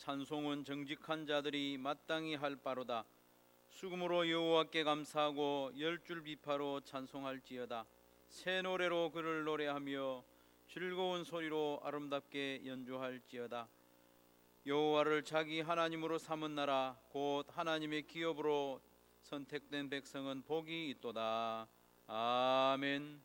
찬송은 정직한 자들이 마땅히 할 바로다. 수금으로 여호와께 감사하고 열줄 비파로 찬송할지어다. 새 노래로 그를 노래하며 즐거운 소리로 아름답게 연주할지어다. 여호와를 자기 하나님으로 삼은 나라 곧 하나님의 기업으로 선택된 백성은 복이 있도다. 아멘.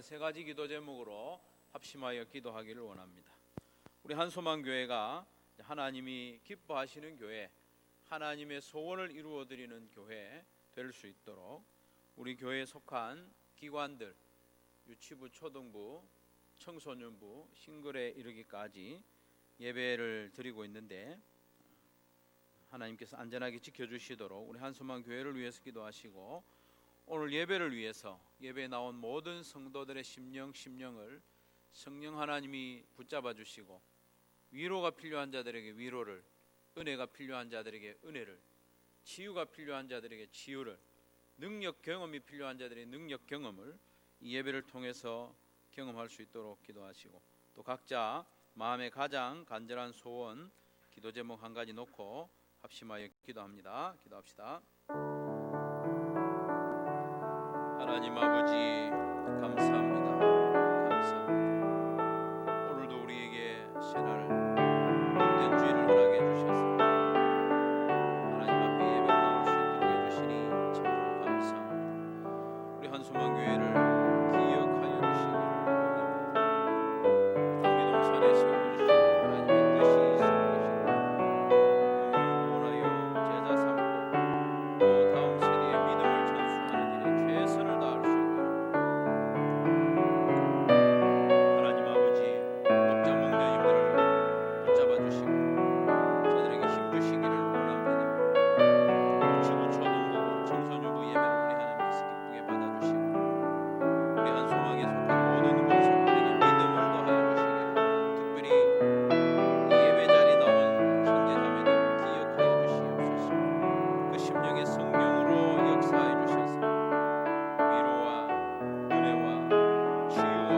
세 가지 기도 제목으로 합심하여 기도하기를 원합니다. 우리 한소망교회가 하나님이 기뻐하시는 교회, 하나님의 소원을 이루어드리는 교회 될 수 있도록 우리 교회에 속한 기관들, 유치부, 초등부, 청소년부, 싱글에 이르기까지 예배를 드리고 있는데 하나님께서 안전하게 지켜주시도록 우리 한소망교회를 위해서 기도하시고 오늘 예배를 위해서 예배에 나온 모든 성도들의 심령을 성령 하나님이 붙잡아 주시고 위로가 필요한 자들에게 위로를, 은혜가 필요한 자들에게 은혜를, 치유가 필요한 자들에게 치유를, 능력 경험이 필요한 자들의 능력 경험을 이 예배를 통해서 경험할 수 있도록 기도하시고 또 각자 마음의 가장 간절한 소원, 기도 제목 한 가지 놓고 합심하여 기도합니다. 기도합시다. 하나님 아버지 감사합니다. 감사합니다. 오늘도 우리에게 새날 복된 주일을 허락해 주셔서 하나님 앞에 예배를 나올 수 있도록 해주시니 참으로 감사합니다. 우리 한소망교회를 기억하여 주시기를 원합니다. 당기동산에 세워주신 하나님의 뜻이 있을 것입니다. 영혼을 구원하여 제자 삼고 또 다음 세대의 믿음을 전수하는 일에 최선을 다할 수 있도록 하나님 아버지 독자 목녀님들을 붙잡아 주시고 저들에게 힘 주시기를 원합니다. 유치부, 초등부, 청소년부 예배를 우리 하나님께서 기쁘게 받아주시고 우리 한소망에 속한 모든 권속들에게 믿음을 더하여 주시기를, 특별히 이 예배 자리에 나온 형제자매들 기억하여 주시옵소서. 그 심령의 성령으로 역사하여 주셔서 위로와 은혜와 치유와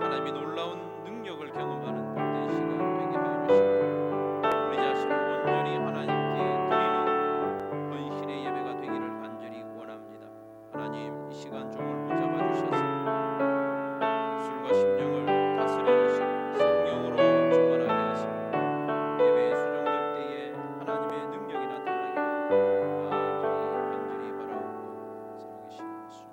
하나님의 놀라운 능력을 경험하는 복된 시간 되게 하여 주시고 우리 자신을 온전히 하나님께 드리는 헌신의 예배가 되기를 간절히 원합니다. 하나님 이 시간 종을 붙잡아 주셔서 입술과 심령을 다스려 주시고 성령으로 충만하게 하시고 예배에 수종될 때에 하나님의 능력이 나타나기를 간절히 바라옵고 살아계신 예수님.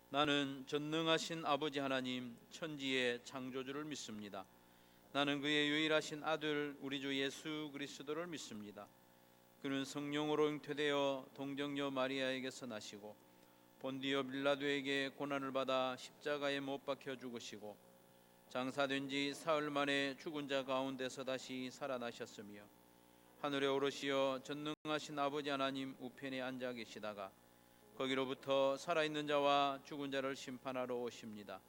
나는 전능하신 아버지 하나님 천지의 창조주를 믿습니다. 나는 그의 유일하신 아들 우리 주 예수 그리스도를 믿습니다. 그는 성령으로 잉태되어 동정녀 마리아에게서 나시고 본디오 빌라도에게 고난을 받아 십자가에 못 박혀 죽으시고 장사된 지 사흘 만에 죽은 자 가운데서 다시 살아나셨으며 하늘에 오르시어 전능하신 아버지 하나님 우편에 앉아 계시다가 거기로부터 살아있는 자와 죽은 자를 심판하러 오십니다.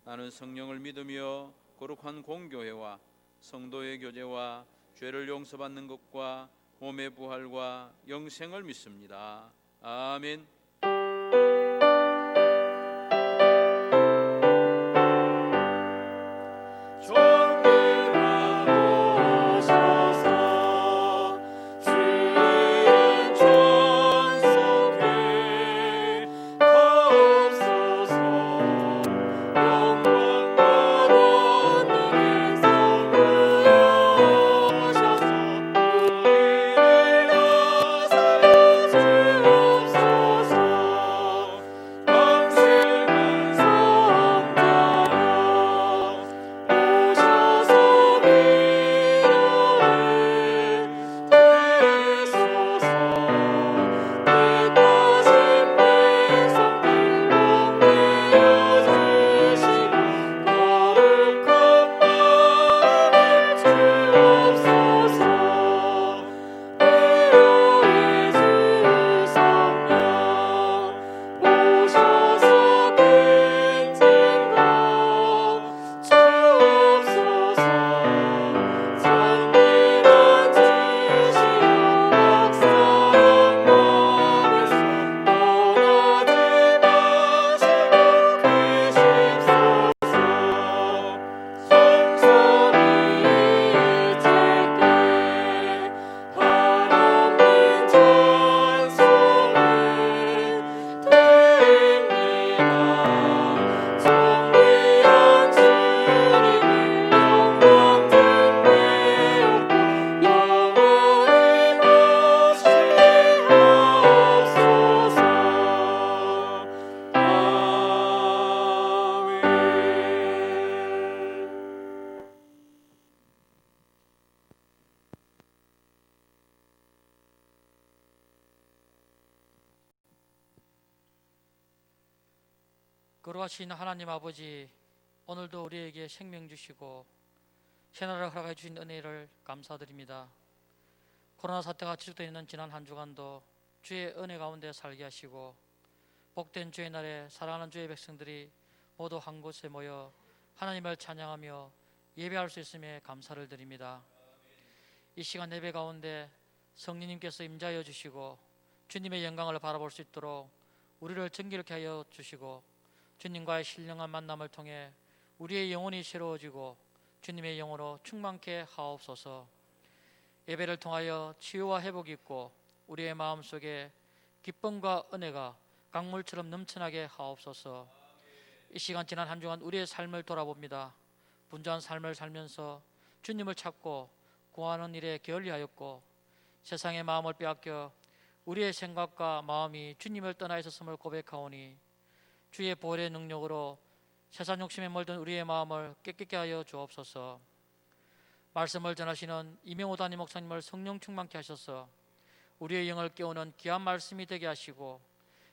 나는 성령을 믿으며 거룩한 공교회와 성도의 교제와 죄를 용서받는 것과 몸의 부활과 영생을 믿습니다. 아멘. 주의 천사 거룩하신 하나님 아버지, 오늘도 우리에게 생명 주시고 새날을 허락해 주신 은혜를 감사드립니다. 코로나 사태가 지속되어 있는 지난 한 주간도 주의 은혜 가운데 살게 하시고 복된 주의 날에 사랑하는 주의 백성들이 모두 한 곳에 모여 하나님을 찬양하며 예배할 수 있음에 감사를 드립니다. 이 시간 예배 가운데 성령님께서 임재하여 주시고 주님의 영광을 바라볼 수 있도록 우리를 정결케 하여 주시고 주님과의 신령한 만남을 통해 우리의 영혼이 새로워지고 주님의 영으로 충만케 하옵소서. 예배를 통하여 치유와 회복이 있고 우리의 마음속에 기쁨과 은혜가 강물처럼 넘쳐나게 하옵소서. 이 시간 지난 한 주간 우리의 삶을 돌아봅니다. 분주한 삶을 살면서 주님을 찾고 구하는 일에 게을리하였고 세상의 마음을 빼앗겨 우리의 생각과 마음이 주님을 떠나 있었음을 고백하오니 주의 보혈의 능력으로 세상 욕심에 몰든 우리의 마음을 깨끗게 하여 주옵소서. 말씀을 전하시는 이명호 담임 목사님을 성령 충만케 하셔서 우리의 영을 깨우는 귀한 말씀이 되게 하시고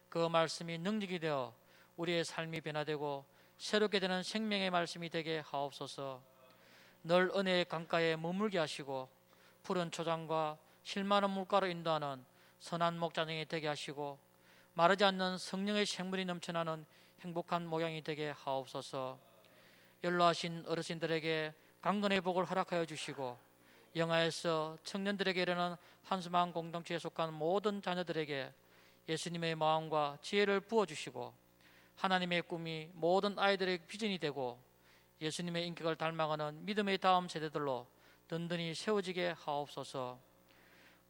그 말씀이 능력이 되어 우리의 삶이 변화되고 새롭게 되는 생명의 말씀이 되게 하옵소서. 늘 은혜의 강가에 머물게 하시고 푸른 초장과 실마는 물가로 인도하는 선한 목자정이 되게 하시고 마르지 않는 성령의 생물이 넘쳐나는 행복한 모양이 되게 하옵소서. 연로하신 어르신들에게 강건의 복을 허락하여 주시고 영하에서 청년들에게 이르는 한수만 공동체에 속한 모든 자녀들에게 예수님의 마음과 지혜를 부어주시고 하나님의 꿈이 모든 아이들의 비전이 되고 예수님의 인격을 닮아가는 믿음의 다음 세대들로 든든히 세워지게 하옵소서.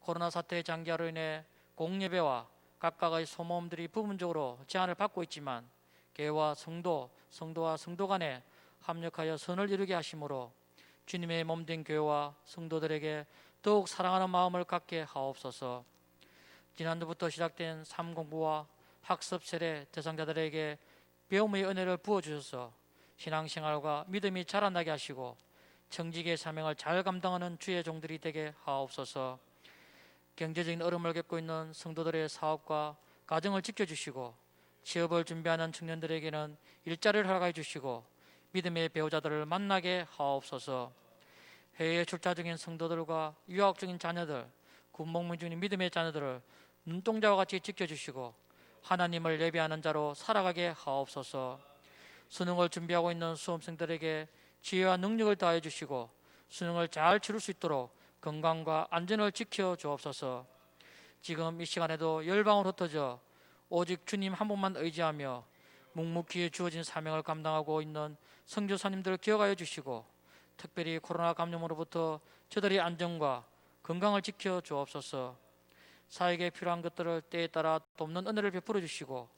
코로나 사태의 장기화로 인해 공예배와 각각의 소모임들이 부분적으로 제한을 받고 있지만 교회와 성도와 성도 간에 합력하여 선을 이루게 하심으로 주님의 몸된 교회와 성도들에게 더욱 사랑하는 마음을 갖게 하옵소서. 지난주부터 시작된 삼공부와 학습 세례 대상자들에게 배움의 은혜를 부어주셔서 신앙생활과 믿음이 자라나게 하시고 청지기의 사명을 잘 감당하는 주의 종들이 되게 하옵소서. 경제적인 어려움을 겪고 있는 성도들의 사업과 가정을 지켜주시고 취업을 준비하는 청년들에게는 일자리를 허락해 주시고 믿음의 배우자들을 만나게 하옵소서. 해외 출자 중인 성도들과 유학 중인 자녀들, 군복무 중인 믿음의 자녀들을 눈동자와 같이 지켜주시고 하나님을 예배하는 자로 살아가게 하옵소서. 수능을 준비하고 있는 수험생들에게 지혜와 능력을 다해 주시고 수능을 잘 치를 수 있도록 건강과 안전을 지켜 주옵소서. 지금 이 시간에도 열방으로 흩어져 오직 주님 한 분만 의지하며 묵묵히 주어진 사명을 감당하고 있는 선교사님들을 기억하여 주시고 특별히 코로나 감염으로부터 저들의 안전과 건강을 지켜 주옵소서. 사역에 필요한 것들을 때에 따라 돕는 은혜를 베풀어 주시고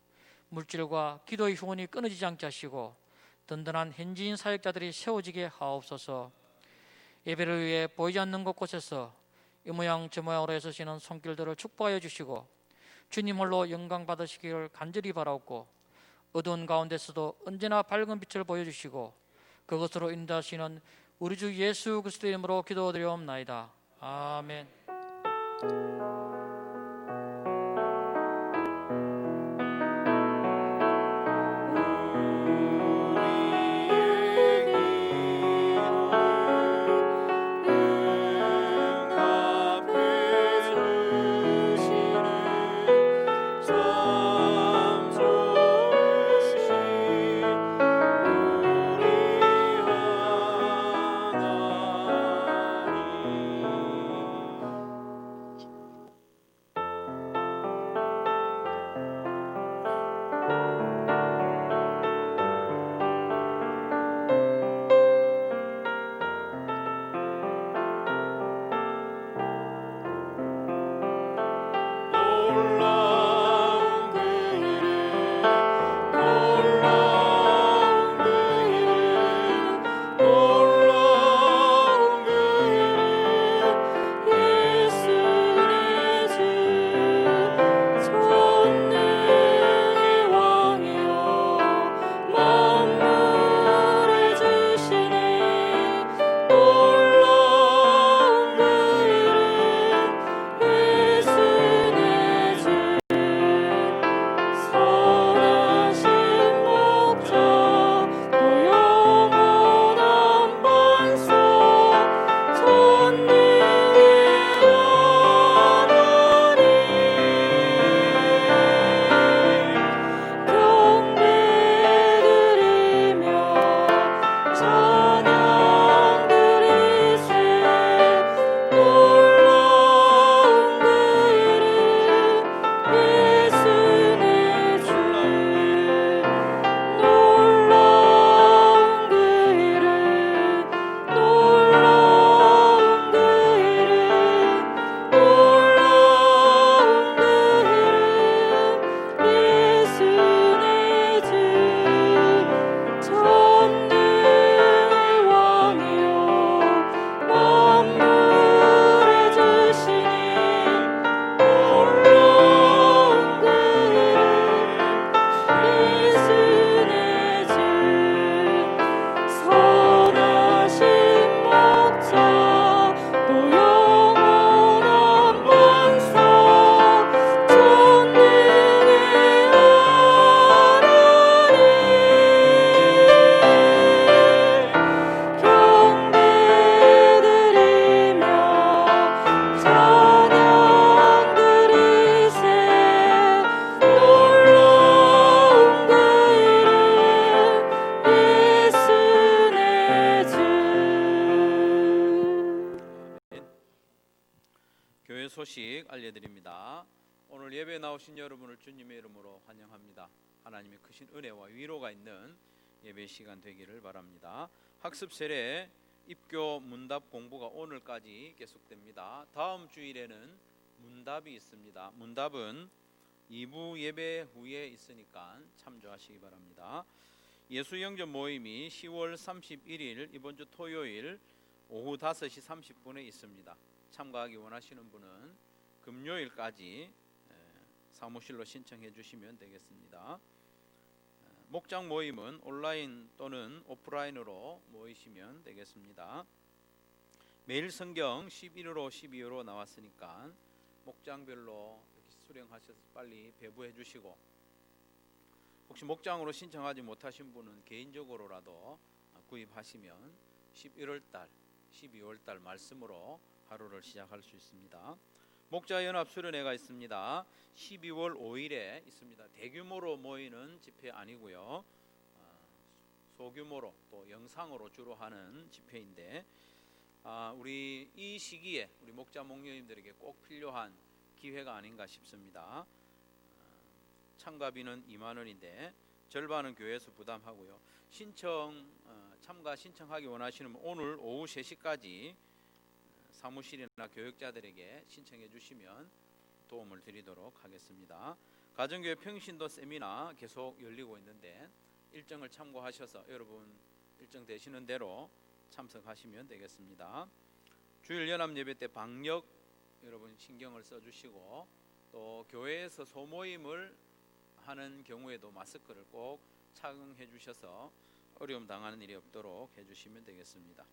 물질과 기도의 후원이 끊어지지 않게 하시고 든든한 현지인 사역자들이 세워지게 하옵소서. 예배를 위해 보이지 않는 곳곳에서 이 모양 저 모양으로 애쓰시는 손길들을 축복하여 주시고 주님 홀로 영광 받으시기를 간절히 바라옵고 어두운 가운데서도 언제나 밝은 빛을 보여주시고 그것으로 인도하시는 우리 주 예수 그리스도의 이름으로 기도드리옵나이다. 아멘. 오늘 예배에 나오신 여러분을 주님의 이름으로 환영합니다. 하나님의 크신 은혜와 위로가 있는 예배 시간 되기를 바랍니다. 학습 세례 입교 문답 공부가 오늘까지 계속됩니다. 다음 주일에는 문답이 있습니다. 문답은 2부 예배 후에 있으니까 참조하시기 바랍니다. 예수영전 모임이 10월 31일 이번 주 토요일 오후 5시 30분에 있습니다. 참가하기 원하시는 분은 금요일까지 사무실로 신청해 주시면 되겠습니다. 목장 모임은 온라인 또는 오프라인으로 모이시면 되겠습니다. 매일 성경 11호로 12호로 나왔으니까 목장별로 이렇게 수령하셔서 빨리 배부해 주시고, 혹시 목장으로 신청하지 못하신 분은 개인적으로라도 구입하시면 11월달, 12월달 말씀으로 하루를 시작할 수 있습니다. 목자연합 수련회가 있습니다. 12월 5일에 있습니다. 대규모로 모이는 집회 아니고요, 소규모로 또 영상으로 주로 하는 집회인데, 우리 이 시기에 우리 목자 목녀님들에게 꼭 필요한 기회가 아닌가 싶습니다. 참가비는 2만 원인데 절반은 교회에서 부담하고요. 참가 신청하기 원하시는 분 오늘 오후 3시까지 사무실이나 교육자들에게 신청해 주시면 도움을 드리도록 하겠습니다. 가정교회 평신도 세미나 계속 열리고 있는데 일정을 참고하셔서 여러분 일정 되시는 대로 참석하시면 되겠습니다. 주일 연합 예배 때 방역 여러분 신경을 써주시고, 또 교회에서 소모임을 하는 경우에도 마스크를 꼭 착용해 주셔서 어려움 당하는 일이 없도록 해주시면 되겠습니다.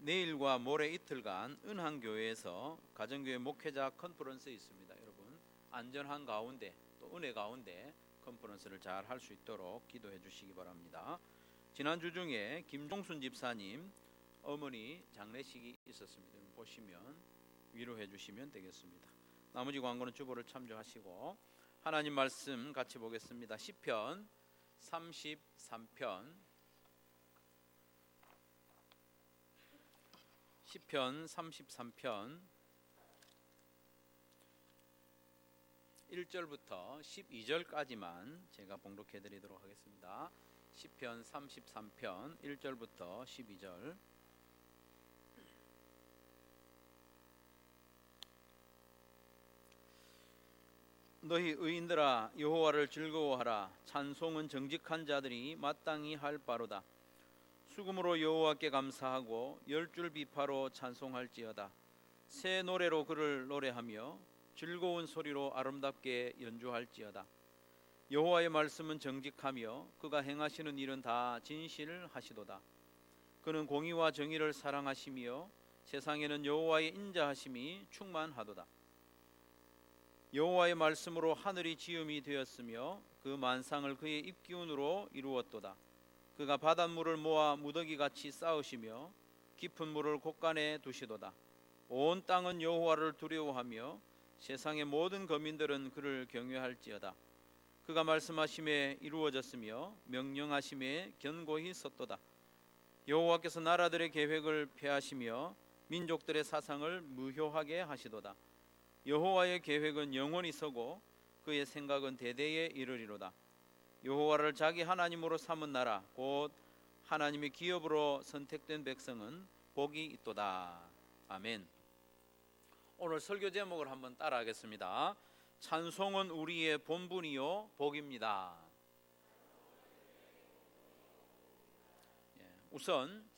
내일과 모레 이틀간 은한교회에서 가정교회 목회자 컨퍼런스 있습니다. 여러분 안전한 가운데 또 은혜 가운데 컨퍼런스를 잘 할 수 있도록 기도해 주시기 바랍니다. 지난주 중에 김종순 집사님 어머니 장례식이 있었습니다. 보시면 위로해 주시면 되겠습니다. 나머지 광고는 주보를 참조하시고 하나님 말씀 같이 보겠습니다. 시편 33편 33편 1절부터 12절까지만 제가 봉독해 드리도록 하겠습니다. 시편 33편 1절부터 12절. 너희 의인들아 여호와를 즐거워하라. 찬송은 정직한 자들이 마땅히 할 바로다. 수금으로 여호와께 감사하고 10줄 비파로 찬송할지어다. 새 노래로 그를 노래하며 즐거운 소리로 아름답게 연주할지어다. 여호와의 말씀은 정직하며 그가 행하시는 일은 다 진실하시도다. 그는 공의와 정의를 사랑하시며 세상에는 여호와의 인자하심이 충만하도다. 여호와의 말씀으로 하늘이 지음이 되었으며 그 만상을 그의 입기운으로 이루었도다. 그가 바닷물을 모아 무더기같이 쌓으시며 깊은 물을 곳간에 두시도다. 온 땅은 여호와를 두려워하며 세상의 모든 거민들은 그를 경외할지어다. 그가 말씀하심에 이루어졌으며 명령하심에 견고히 섰도다. 여호와께서 나라들의 계획을 폐하시며 민족들의 사상을 무효하게 하시도다. 여호와의 계획은 영원히 서고 그의 생각은 대대에 이르리로다. 여호와를 자기 하나님으로 삼은 나라 곧 하나님의 기업으로 선택된 백성은 복이 있도다. 아멘. 오늘 설교 제목을 한번 따라하겠습니다. 찬송은 우리의 본분이요 복입니다. 우선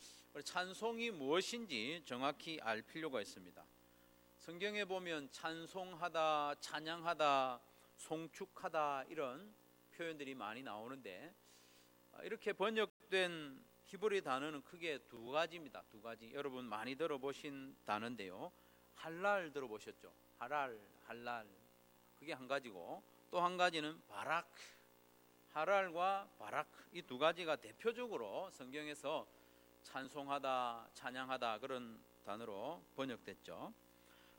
찬송이 무엇인지 정확히 알 필요가 있습니다. 성경에 보면 찬송하다, 찬양하다, 송축하다 이런 표현들이 많이 나오는데, 이렇게 번역된 히브리 단어는 크게 두 가지입니다. 두 가지. 여러분 많이 들어보신 단어인데요. 할랄 들어보셨죠? 할랄. 그게 한 가지고, 또 한 가지는 바락. 할랄과 바락, 이 두 가지가 대표적으로 성경에서 찬송하다, 찬양하다 그런 단어로 번역됐죠.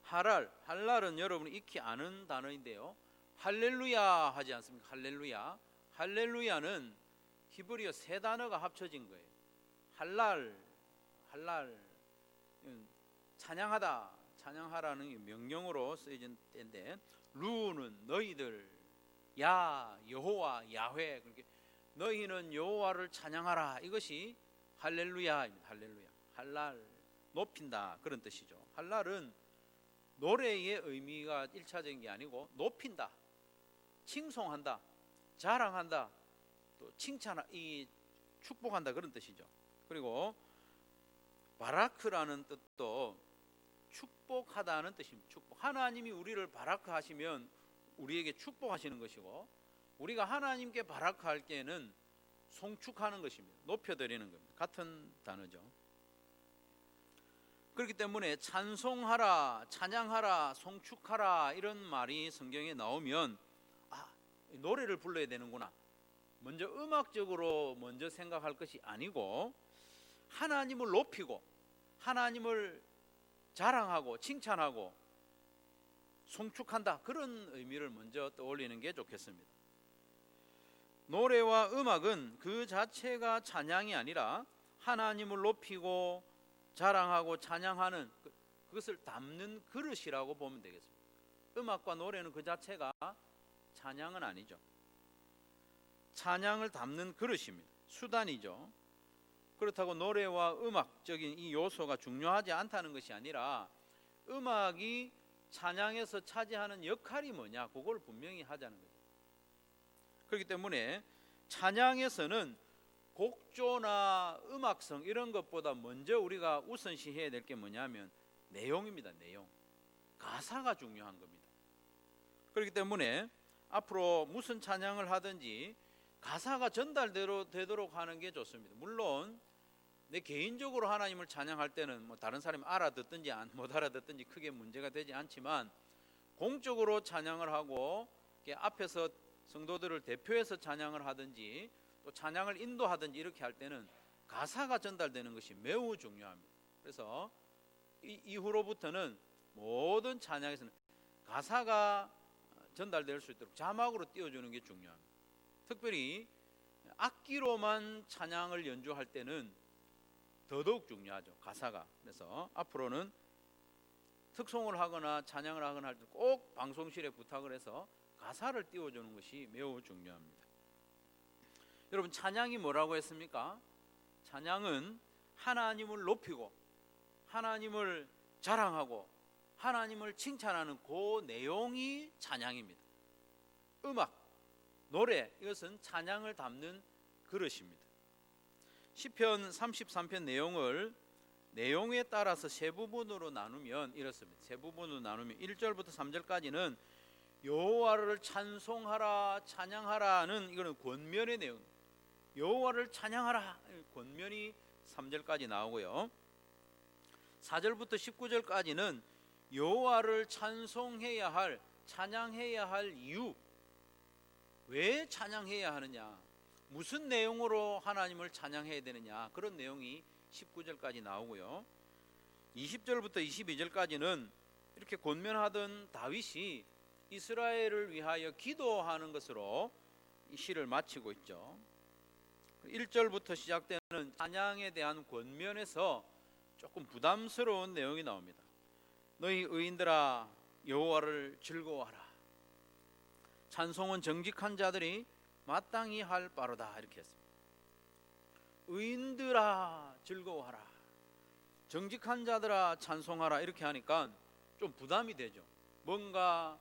할랄은 여러분이 익히 아는 단어인데요. 할렐루야 하지 않습니까? 할렐루야. 할렐루야는 히브리어 세 단어가 합쳐진 거예요. 할랄, 찬양하다, 찬양하라는 명령어로 쓰여진 때인데, 루는 너희들, 야 여호와 야훼, 그렇게 너희는 여호와를 찬양하라, 이것이 할렐루야입니다. 할렐루야, 할랄, 높인다, 그런 뜻이죠. 할랄은 노래의 의미가 1차적인 게 아니고 높인다, 칭송한다, 자랑한다, 또 칭찬이 축복한다, 그런 뜻이죠. 그리고 바라크라는 뜻도 축복하다는 뜻입니다. 축복. 하나님이 우리를 바라크하시면 우리에게 축복하시는 것이고, 우리가 하나님께 바라크할 때에는 송축하는 것입니다. 높여드리는 겁니다. 같은 단어죠. 그렇기 때문에 찬송하라, 찬양하라, 송축하라, 이런 말이 성경에 나오면 노래를 불러야 되는구나, 먼저 음악적으로 먼저 생각할 것이 아니고, 하나님을 높이고 하나님을 자랑하고 칭찬하고 송축한다, 그런 의미를 먼저 떠올리는 게 좋겠습니다. 노래와 음악은 그 자체가 찬양이 아니라 하나님을 높이고 자랑하고 찬양하는 그것을 담는 그릇이라고 보면 되겠습니다. 음악과 노래는 그 자체가 찬양은 아니죠. 찬양을 담는 그릇입니다. 수단이죠. 그렇다고 노래와 음악적인 이 요소가 중요하지 않다는 것이 아니라, 음악이 찬양에서 차지하는 역할이 뭐냐, 그걸 분명히 하자는 거죠. 그렇기 때문에 찬양에서는 곡조나 음악성 이런 것보다 먼저 우리가 우선시해야 될 게 뭐냐면 내용입니다. 내용, 가사가 중요한 겁니다. 그렇기 때문에 앞으로 무슨 찬양을 하든지 가사가 전달되도록 하는 게 좋습니다. 물론 내 개인적으로 하나님을 찬양할 때는 뭐 다른 사람이 알아듣든지 못 알아듣든지 크게 문제가 되지 않지만, 공적으로 찬양을 하고 앞에서 성도들을 대표해서 찬양을 하든지 또 찬양을 인도하든지 이렇게 할 때는 가사가 전달되는 것이 매우 중요합니다. 그래서 이후로부터는 모든 찬양에서는 가사가 전달될 수 있도록 자막으로 띄워주는 게 중요합니다. 특별히 악기로만 찬양을 연주할 때는 더더욱 중요하죠, 가사가. 그래서 앞으로는 특송을 하거나 찬양을 하거나 할 때 꼭 방송실에 부탁을 해서 가사를 띄워주는 것이 매우 중요합니다. 여러분, 찬양이 뭐라고 했습니까? 찬양은 하나님을 높이고 하나님을 자랑하고 하나님을 칭찬하는 그 내용이 찬양입니다. 음악, 노래, 이것은 찬양을 담는 그릇입니다. 시편 33편 내용에 따라서 세 부분으로 나누면 이렇습니다. 세 부분으로 나누면 1절부터 3절까지는 여호와를 찬송하라, 찬양하라는, 이거는 권면의 내용, 여호와를 찬양하라, 권면이 3절까지 나오고요. 4절부터 19절까지는 여호와를 찬송해야 할, 찬양해야 할 이유, 왜 찬양해야 하느냐, 무슨 내용으로 하나님을 찬양해야 되느냐, 그런 내용이 19절까지 나오고요. 20절부터 22절까지는 이렇게 권면하던 다윗이 이스라엘을 위하여 기도하는 것으로 이 시를 마치고 있죠. 1절부터 시작되는 찬양에 대한 권면에서 조금 부담스러운 내용이 나옵니다. 너희 의인들아 여호와를 즐거워하라. 찬송은 정직한 자들이 마땅히 할 바로다, 이렇게 했습니다. 의인들아 즐거워하라, 정직한 자들아 찬송하라, 이렇게 하니까 좀 부담이 되죠. 뭔가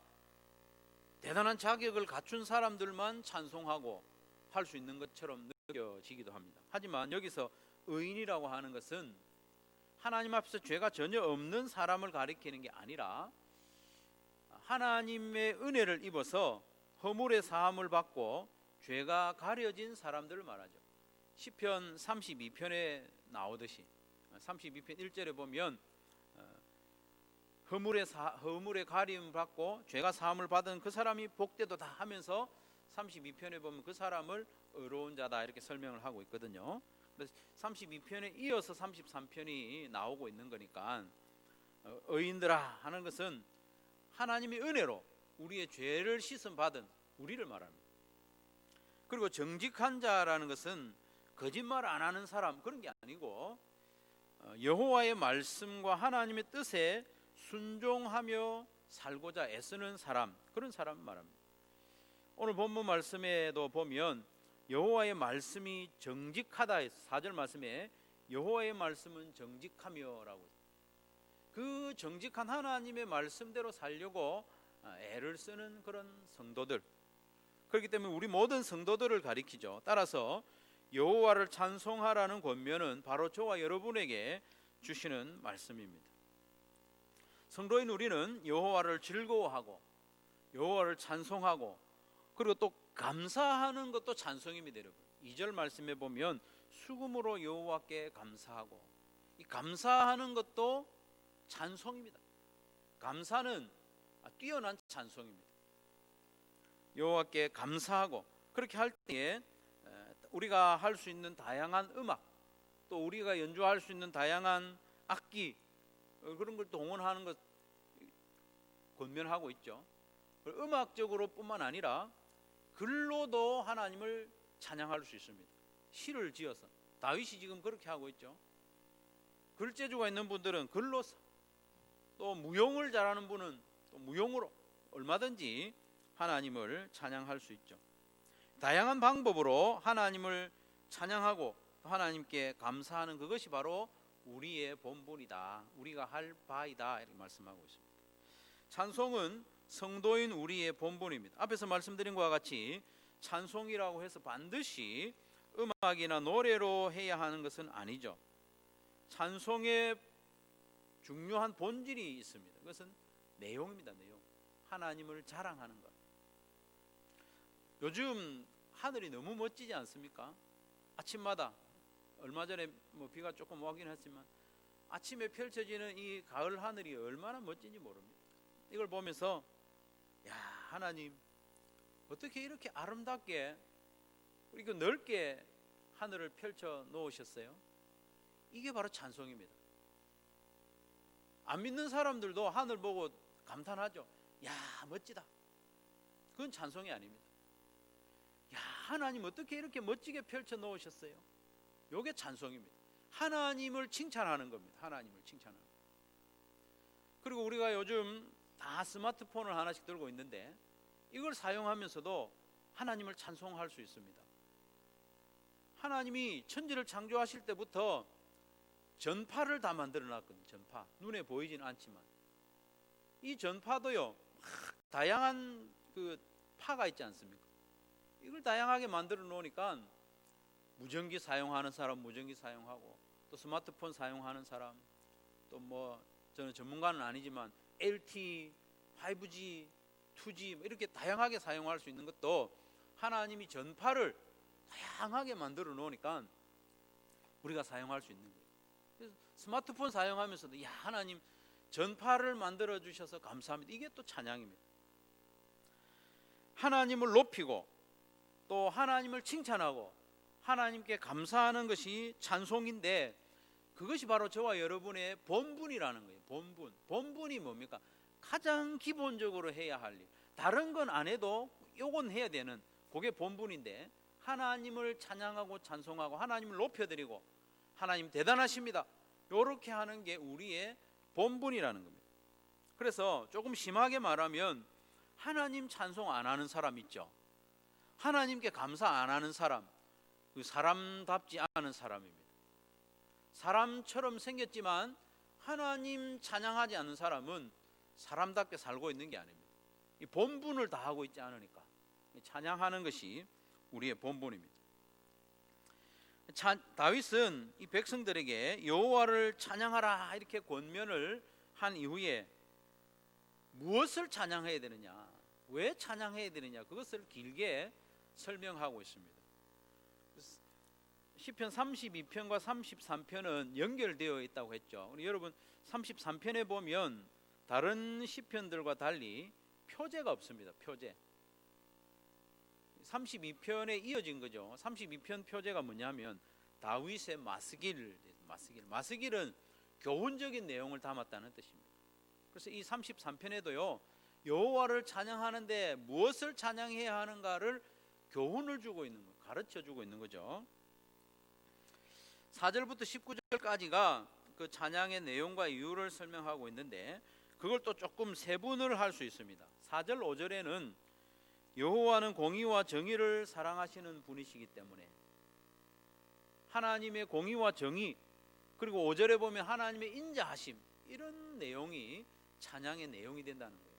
대단한 자격을 갖춘 사람들만 찬송하고 할 수 있는 것처럼 느껴지기도 합니다. 하지만 여기서 의인이라고 하는 것은 하나님 앞에서 죄가 전혀 없는 사람을 가리키는 게 아니라 하나님의 은혜를 입어서 허물의 사함을 받고 죄가 가려진 사람들을 말하죠. 시편 32편에 나오듯이 32편 1절에 보면 허물의 가림 받고 죄가 사함을 받은 그 사람이 복되도다 하면서 32편에 보면 그 사람을 의로운 자다, 이렇게 설명을 하고 있거든요. 그래서 32편에 이어서 33편이 나오고 있는 거니까 의인들아 하는 것은 하나님의 은혜로 우리의 죄를 씻음 받은 우리를 말합니다. 그리고 정직한 자라는 것은 거짓말 안 하는 사람, 그런 게 아니고 여호와의 말씀과 하나님의 뜻에 순종하며 살고자 애쓰는 사람, 그런 사람 말합니다. 오늘 본문 말씀에도 보면 여호와의 말씀이 정직하다 해서 4절 말씀에 여호와의 말씀은 정직하며라고, 그 정직한 하나님의 말씀대로 살려고 애를 쓰는 그런 성도들, 그렇기 때문에 우리 모든 성도들을 가리키죠. 따라서 여호와를 찬송하라는 권면은 바로 저와 여러분에게 주시는 말씀입니다. 성도인 우리는 여호와를 즐거워하고 여호와를 찬송하고 그리고 또 감사하는 것도 찬송입니다. 여러분, 2절 말씀에 보면 수금으로 여호와께 감사하고, 이 감사하는 것도 찬송입니다. 감사는 뛰어난 찬송입니다. 여호와께 감사하고, 그렇게 할 때에 우리가 할 수 있는 다양한 음악, 또 우리가 연주할 수 있는 다양한 악기, 그런 걸 동원하는 것 권면하고 있죠. 음악적으로 뿐만 아니라 글로도 하나님을 찬양할 수 있습니다. 시를 지어서, 다윗이 지금 그렇게 하고 있죠. 글재주가 있는 분들은 글로, 또 무용을 잘하는 분은 또 무용으로 얼마든지 하나님을 찬양할 수 있죠. 다양한 방법으로 하나님을 찬양하고 하나님께 감사하는 그것이 바로 우리의 본분이다, 우리가 할 바이다, 이렇게 말씀하고 있습니다. 찬송은 성도인 우리의 본분입니다. 앞에서 말씀드린 것과 같이 찬송이라고 해서 반드시 음악이나 노래로 해야 하는 것은 아니죠. 찬송의 중요한 본질이 있습니다. 그것은 내용입니다. 내용. 하나님을 자랑하는 것. 요즘 하늘이 너무 멋지지 않습니까? 아침마다, 얼마 전에 비가 조금 오긴 했지만 아침에 펼쳐지는 이 가을 하늘이 얼마나 멋진지 모릅니다. 이걸 보면서 야, 하나님 어떻게 이렇게 아름답게 이렇게 넓게 하늘을 펼쳐 놓으셨어요? 이게 바로 찬송입니다. 안 믿는 사람들도 하늘 보고 감탄하죠. 야, 멋지다. 그건 찬송이 아닙니다. 야, 하나님 어떻게 이렇게 멋지게 펼쳐 놓으셨어요? 이게 찬송입니다. 하나님을 칭찬하는 겁니다. 하나님을 칭찬하는 것. 그리고 우리가 요즘 다 스마트폰을 하나씩 들고 있는데 이걸 사용하면서도 하나님을 찬송할 수 있습니다. 하나님이 천지를 창조하실 때부터 전파를 다 만들어 놨거든요. 전파. 눈에 보이지는 않지만 이 전파도요, 다양한 그 파가 있지 않습니까? 이걸 다양하게 만들어 놓으니까 무전기 사용하는 사람 무전기 사용하고, 또 스마트폰 사용하는 사람, 또 저는 전문가는 아니지만 LTE, 5G, 2G 이렇게 다양하게 사용할 수 있는 것도 하나님이 전파를 다양하게 만들어 놓으니까 우리가 사용할 수 있는 거예요. 그래서 스마트폰 사용하면서도 야, 하나님 전파를 만들어 주셔서 감사합니다. 이게 또 찬양입니다. 하나님을 높이고 또 하나님을 칭찬하고 하나님께 감사하는 것이 찬송인데, 그것이 바로 저와 여러분의 본분이라는 거예요. 본분이 뭡니까? 가장 기본적으로 해야 할 일. 다른 건 안 해도 요건 해야 되는, 그게 본분인데, 하나님을 찬양하고 찬송하고 하나님을 높여드리고 하나님 대단하십니다, 요렇게 하는 게 우리의 본분이라는 겁니다. 그래서 조금 심하게 말하면 하나님 찬송 안 하는 사람 있죠. 하나님께 감사 안 하는 사람, 그 사람답지 않은 사람입니다. 사람처럼 생겼지만 하나님 찬양하지 않는 사람은 사람답게 살고 있는 게 아닙니다. 이 본분을 다하고 있지 않으니까 찬양하는 것이 우리의 본분입니다. 다윗은 이 백성들에게 여호와를 찬양하라 이렇게 권면을 한 이후에 무엇을 찬양해야 되느냐, 왜 찬양해야 되느냐, 그것을 길게 설명하고 있습니다. 시편 32편과 33편은 연결되어 있다고 했죠. 우리 여러분 33편에 보면 다른 시편들과 달리 표제가 없습니다. 표제. 32편에 이어진 거죠. 32편 표제가 뭐냐면 다윗의 마스길은 교훈적인 내용을 담았다는 뜻입니다. 그래서 이 33편에도요, 여호와를 찬양하는데 무엇을 찬양해야 하는가를 교훈을 주고 있는 거, 가르쳐 주고 있는 거죠. 4절부터 19절까지가 그 찬양의 내용과 이유를 설명하고 있는데, 그걸 또 조금 세분을 할 수 있습니다. 4절 5절에는 여호와는 공의와 정의를 사랑하시는 분이시기 때문에 하나님의 공의와 정의, 그리고 5절에 보면 하나님의 인자하심, 이런 내용이 찬양의 내용이 된다는 거예요.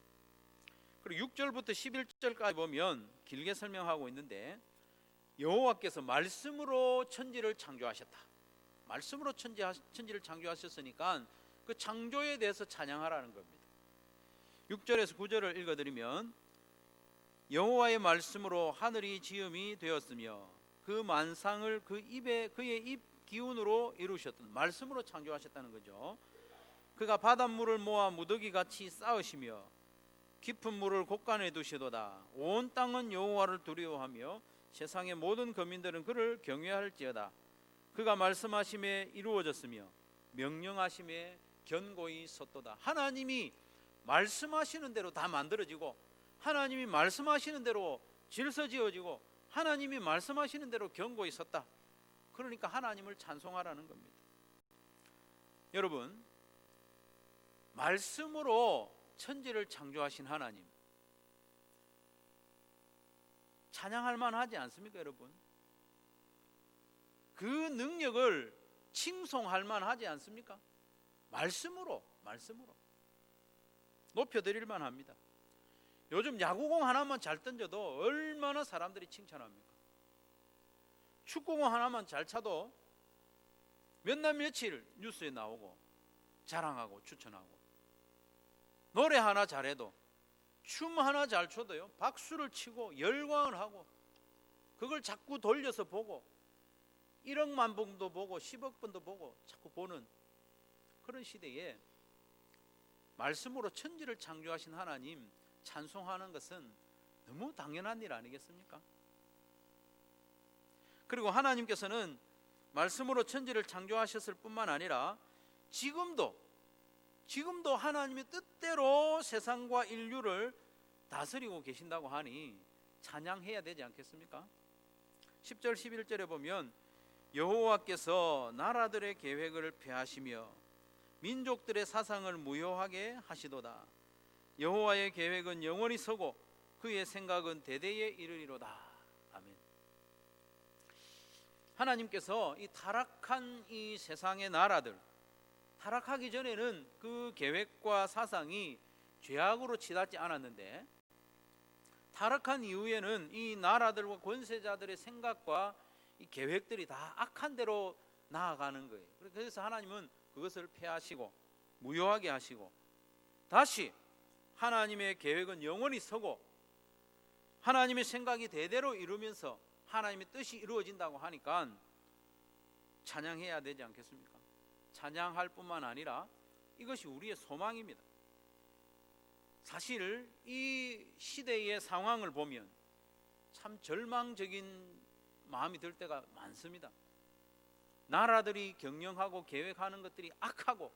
그리고 6절부터 11절까지 보면 길게 설명하고 있는데, 여호와께서 말씀으로 천지를 창조하셨다. 말씀으로 천지를 창조하셨으니까 그 창조에 대해서 찬양하라는 겁니다. 6절에서 9절을 읽어드리면, 여호와의 말씀으로 하늘이 지음이 되었으며 그 만상을 그의 입 기운으로 이루셨던, 말씀으로 창조하셨다는 거죠. 그가 바닷물을 모아 무더기같이 쌓으시며 깊은 물을 곳간에 두시도다. 온 땅은 여호와를 두려워하며 세상의 모든 거민들은 그를 경외할지어다. 그가 말씀하심에 이루어졌으며 명령하심에 견고히 섰도다. 하나님이 말씀하시는 대로 다 만들어지고, 하나님이 말씀하시는 대로 질서 지어지고, 하나님이 말씀하시는 대로 견고히 섰다. 그러니까 하나님을 찬송하라는 겁니다. 여러분, 말씀으로 천지를 창조하신 하나님, 찬양할 만하지 않습니까, 여러분? 그 능력을 칭송할 만하지 않습니까? 말씀으로 높여드릴 만합니다. 요즘 야구공 하나만 잘 던져도 얼마나 사람들이 칭찬합니까? 축구공 하나만 잘 차도 몇 날 며칠 뉴스에 나오고 자랑하고 추천하고, 노래 하나 잘해도, 춤 하나 잘 춰도요 박수를 치고 열광을 하고, 그걸 자꾸 돌려서 보고 1억만 번도 보고 10억 번도 보고 자꾸 보는 그런 시대에 말씀으로 천지를 창조하신 하나님 찬송하는 것은 너무 당연한 일 아니겠습니까? 그리고 하나님께서는 말씀으로 천지를 창조하셨을 뿐만 아니라 지금도 하나님의 뜻대로 세상과 인류를 다스리고 계신다고 하니 찬양해야 되지 않겠습니까? 10절 11절에 보면, 여호와께서 나라들의 계획을 폐하시며 민족들의 사상을 무효하게 하시도다. 여호와의 계획은 영원히 서고 그의 생각은 대대에 이르리로다. 아멘. 하나님께서 이 타락한 이 세상의 나라들, 타락하기 전에는 그 계획과 사상이 죄악으로 치닫지 않았는데, 타락한 이후에는 이 나라들과 권세자들의 생각과 이 계획들이 다 악한 대로 나아가는 거예요. 그래서 하나님은 그것을 폐하시고 무효하게 하시고, 다시 하나님의 계획은 영원히 서고 하나님의 생각이 대대로 이루면서 하나님의 뜻이 이루어진다고 하니까 찬양해야 되지 않겠습니까? 찬양할 뿐만 아니라 이것이 우리의 소망입니다. 사실 이 시대의 상황을 보면 참 절망적인 마음이 들 때가 많습니다. 나라들이 경영하고 계획하는 것들이 악하고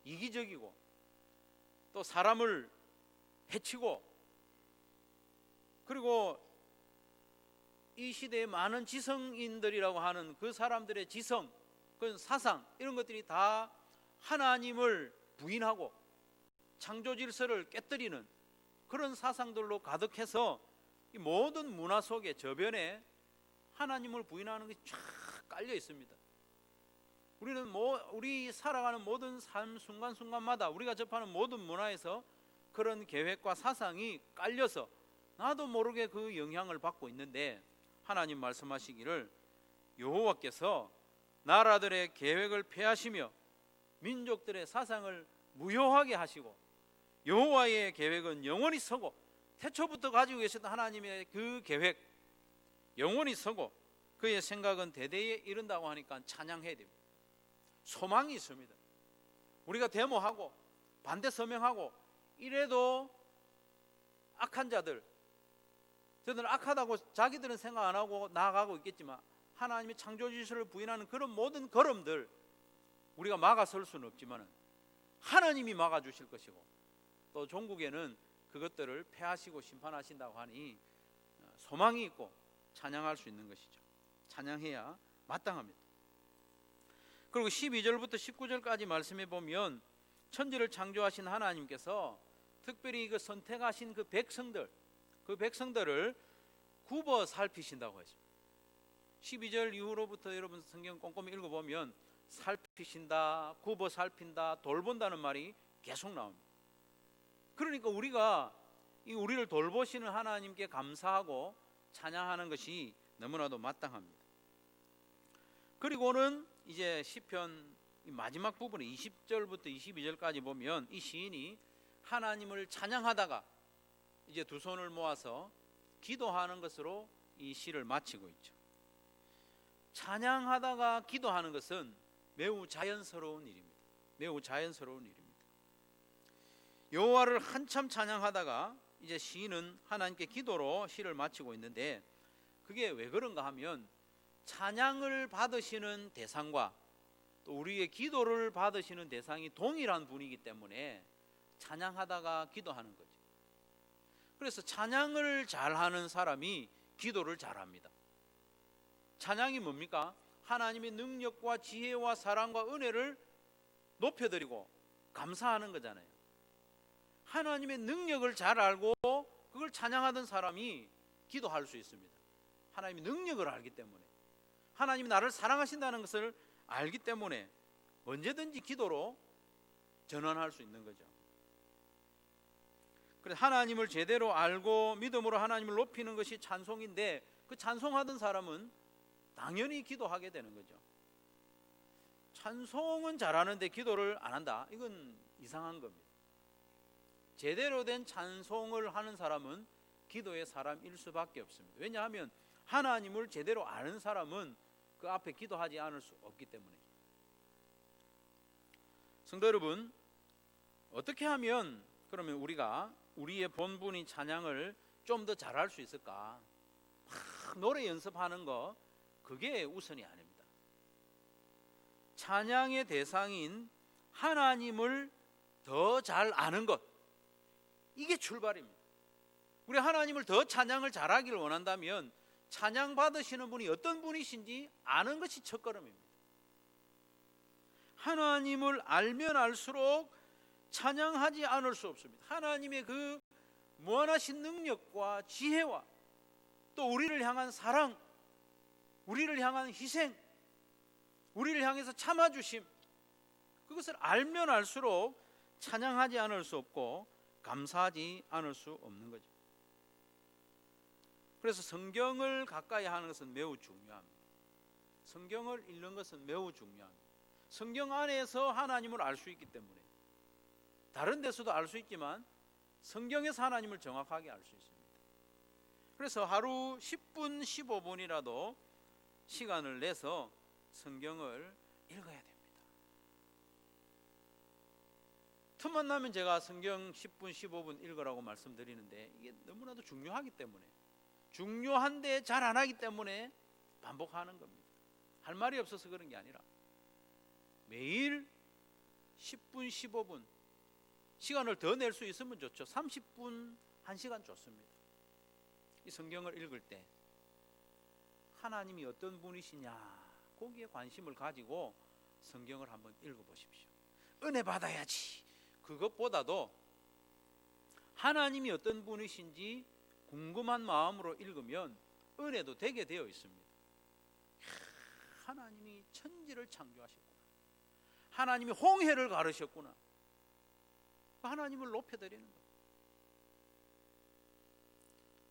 이기적이고, 또 사람을 해치고, 그리고 이 시대의 많은 지성인들이라고 하는 그 사람들의 지성, 그 사상, 이런 것들이 다 하나님을 부인하고 창조 질서를 깨뜨리는 그런 사상들로 가득해서 이 모든 문화 속에 저변에 하나님을 부인하는 것이 쫙 깔려 있습니다. 우리 살아가는 모든 삶 순간순간마다 우리가 접하는 모든 문화에서 그런 계획과 사상이 깔려서 나도 모르게 그 영향을 받고 있는데, 하나님 말씀하시기를 여호와께서 나라들의 계획을 폐하시며 민족들의 사상을 무효하게 하시고, 여호와의 계획은 영원히 서고, 태초부터 가지고 계셨던 하나님의 그 계획 영원히 서고 그의 생각은 대대에 이른다고 하니까 찬양해야 됩니다. 소망이 있습니다. 우리가 데모하고 반대 서명하고 이래도 악한 자들, 저들은 악하다고 자기들은 생각 안 하고 나아가고 있겠지만, 하나님의 창조 질서를 부인하는 그런 모든 걸음들 우리가 막아설 수는 없지만 하나님이 막아주실 것이고, 또 종국에는 그것들을 폐하시고 심판하신다고 하니 소망이 있고 찬양할 수 있는 것이죠. 찬양해야 마땅합니다. 그리고 12절부터 19절까지 말씀해 보면, 천지를 창조하신 하나님께서 특별히 그 선택하신 그 백성들을 굽어 살피신다고 했습니다. 12절 이후로부터 여러분 성경 꼼꼼히 읽어보면 살피신다, 굽어 살핀다, 돌본다는 말이 계속 나옵니다. 그러니까 우리가 우리를 돌보시는 하나님께 감사하고 찬양하는 것이 너무나도 마땅합니다. 그리고는 이제 시편 마지막 부분에 20절부터 22절까지 보면 이 시인이 하나님을 찬양하다가 이제 두 손을 모아서 기도하는 것으로 이 시를 마치고 있죠. 찬양하다가 기도하는 것은 매우 자연스러운 일입니다. 매우 자연스러운 일입니다. 여호와를 한참 찬양하다가 이제 시인은 하나님께 기도로 시를 마치고 있는데, 그게 왜 그런가 하면 찬양을 받으시는 대상과 또 우리의 기도를 받으시는 대상이 동일한 분이기 때문에 찬양하다가 기도하는 거죠. 그래서 찬양을 잘하는 사람이 기도를 잘합니다. 찬양이 뭡니까? 하나님의 능력과 지혜와 사랑과 은혜를 높여드리고 감사하는 거잖아요. 하나님의 능력을 잘 알고 그걸 찬양하던 사람이 기도할 수 있습니다. 하나님의 능력을 알기 때문에, 하나님이 나를 사랑하신다는 것을 알기 때문에 언제든지 기도로 전환할 수 있는 거죠. 그래서 하나님을 제대로 알고 믿음으로 하나님을 높이는 것이 찬송인데, 그 찬송하던 사람은 당연히 기도하게 되는 거죠. 찬송은 잘하는데 기도를 안 한다, 이건 이상한 겁니다. 제대로 된 찬송을 하는 사람은 기도의 사람일 수밖에 없습니다. 왜냐하면 하나님을 제대로 아는 사람은 그 앞에 기도하지 않을 수 없기 때문에. 성도 여러분, 어떻게 하면 그러면 우리가 우리의 본분인 찬양을 좀 더 잘할 수 있을까? 막 노래 연습하는 거, 그게 우선이 아닙니다. 찬양의 대상인 하나님을 더 잘 아는 것, 이게 출발입니다. 우리 하나님을 더 찬양을 잘하기를 원한다면 찬양 받으시는 분이 어떤 분이신지 아는 것이 첫걸음입니다. 하나님을 알면 알수록 찬양하지 않을 수 없습니다. 하나님의 그 무한하신 능력과 지혜와 또 우리를 향한 사랑, 우리를 향한 희생, 우리를 향해서 참아주심, 그것을 알면 알수록 찬양하지 않을 수 없고 감사하지 않을 수 없는 거죠. 그래서 성경을 가까이 하는 것은 매우 중요합니다. 성경을 읽는 것은 매우 중요합니다. 성경 안에서 하나님을 알 수 있기 때문에, 다른 데서도 알 수 있지만 성경에서 하나님을 정확하게 알 수 있습니다. 그래서 하루 10분 15분이라도 시간을 내서 성경을 읽어야 됩니다. 틈만 나면 제가 성경 10분 15분 읽으라고 말씀드리는데, 이게 너무나도 중요하기 때문에, 중요한데 잘 안 하기 때문에 반복하는 겁니다. 할 말이 없어서 그런 게 아니라 매일 10분 15분 시간을 더 낼 수 있으면 좋죠. 30분 1시간 좋습니다. 이 성경을 읽을 때 하나님이 어떤 분이시냐, 거기에 관심을 가지고 성경을 한번 읽어보십시오. 은혜 받아야지, 그것보다도 하나님이 어떤 분이신지 궁금한 마음으로 읽으면 은혜도 되게 되어 있습니다. 하나님이 천지를 창조하셨구나, 하나님이 홍해를 가르셨구나, 하나님을 높여드리는 거예요.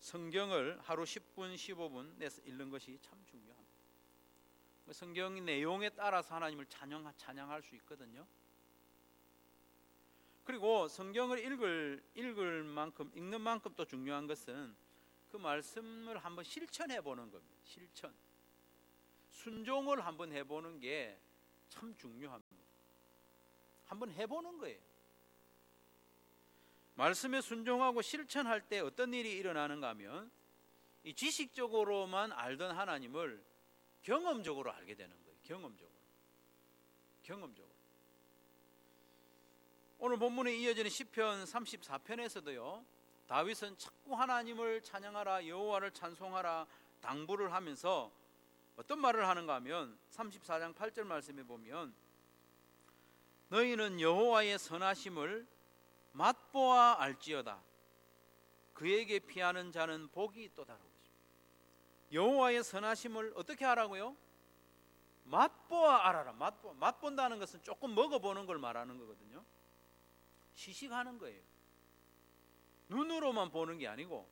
성경을 하루 10분 15분 내서 읽는 것이 참 중요합니다. 성경 내용에 따라서 하나님을 찬양할 수 있거든요. 그리고 성경을 읽을 만큼, 읽는 만큼 또 중요한 것은 그 말씀을 한번 실천해 보는 겁니다. 실천, 순종을 한번 해보는 게 참 중요합니다. 한번 해보는 거예요. 말씀에 순종하고 실천할 때 어떤 일이 일어나는가 하면, 이 지식적으로만 알던 하나님을 경험적으로 알게 되는 거예요. 경험적으로. 오늘 본문에 이어지는 시편 34편에서도요, 다윗은 자꾸 하나님을 찬양하라, 여호와를 찬송하라 당부를 하면서 어떤 말을 하는가 하면 34장 8절 말씀에 보면, 너희는 여호와의 선하심을 맛보아 알지어다. 그에게 피하는 자는 복이 있도다. 여호와의 선하심을 어떻게 하라고요? 맛보아 알아라. 맛본다는 것은 조금 먹어보는 걸 말하는 거거든요. 시식하는 거예요. 눈으로만 보는 게 아니고